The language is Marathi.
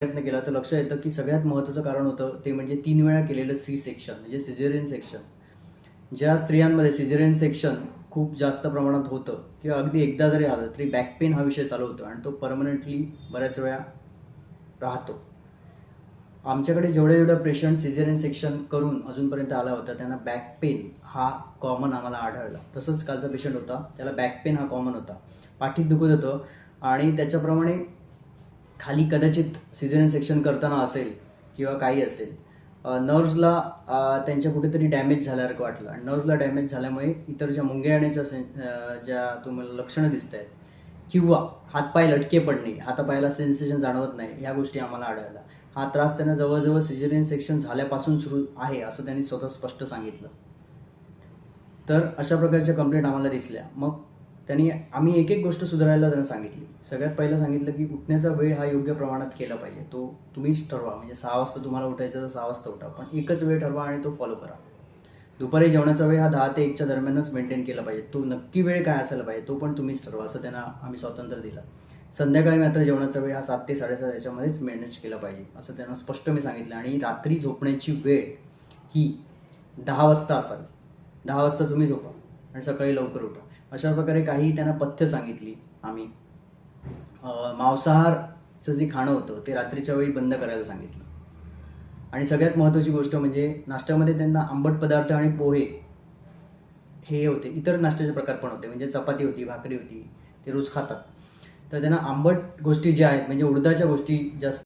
प्रयत्न केला तर लक्षात येतं की सगळ्यात महत्त्वाचं कारण होतं ते म्हणजे 3 वेळा केलेलं सी सेक्शन म्हणजे सिझेरियन सेक्शन. ज्या स्त्रियांमध्ये सिझेरियन सेक्शन खूप जास्त प्रमाणात होतं किंवा अगदी एकदा जरी आलं तरी बॅक पेन हा विषय चालू होतो आणि तो परमनंटली बऱ्याच वेळा राहतो. आमच्याकडे जेवढे पेशंट सिझेरियन सेक्शन करून अजूनपर्यंत आला होता त्यांना बॅक पेन हा कॉमन आम्हाला आढळला. तसंच कालचा पेशंट होता, त्याला बॅक पेन हा कॉमन होता, पाठीत दुखत होतं आणि त्याच्याप्रमाणे खाली कदाचित सिझेरियन सेक्शन करताना असेल किंवा काही असेल, नर्व्सला त्यांच्या कुठेतरी डॅमेज झाल्यासारखं वाटलं आणि नर्व्सला डॅमेज झाल्यामुळे इतर ज्या मुंग्या येण्याच्या ज्या तुम्हाला लक्षणं दिसत आहेत किंवा हातपाय लटके पडणे, हातापायाला सेन्सेशन जाणवत नाही, या गोष्टी आम्हाला आढळल्या. हा त्रास त्यांना जवळजवळ सिझेरियन सेक्शन झाल्यापासून सुरू आहे असं त्यांनी स्वतः स्पष्ट सांगितलं. तर अशा प्रकारच्या कंप्लेंट आम्हाला दिसल्या. मग आम्ही एक एक गोष्ट सुधारायला त्यांना सांगितली. सगळ्यात पहिलं सांगितलं की उठण्याचा वेळ हा योग्य प्रमाणात केला पाहिजे, तो तुम्हीच ठरवा. म्हणजे 6 वाजता तुम्हाला उठायचं तर 6 वाजता उठा, पण एकच वेळ ठरवा आणि तो फॉलो करा. दुपारी जेवणाचा वेळ हा 10 ते 1च्या दरम्यानच मेंटेन केला पाहिजे. तो नक्की वेळ काय असायला पाहिजे तो पण तुम्हीच ठरवा, असं त्यांना आम्ही स्वातंत्र्य दिलं. संध्याकाळी मात्र जेवणाचा वेळ हा 7 ते 7:30 याच्यामध्येच मॅनेज केला पाहिजे असं त्यांना स्पष्ट मी सांगितलं. आणि रात्री झोपण्याची वेळ ही 10 वाजता असावी. 10 वाजता तुम्ही झोपा आणि सकाळी लवकर उठा. अशा प्रकारे काही त्यांना पथ्य सांगितली आम्ही. मांसाहारचं जे खाणं होतं ते रात्रीच्या वेळी बंद करायला सांगितलं. आणि सगळ्यात महत्त्वाची गोष्ट म्हणजे नाश्त्यामध्ये त्यांना आंबट पदार्थ आणि पोहे हे होते. इतर नाश्त्याचे प्रकार पण होते, म्हणजे चपाती होती, भाकरी होती, ते रोज खातात. तर त्यांना आंबट गोष्टी ज्या आहेत म्हणजे उडदाच्या गोष्टी जास्त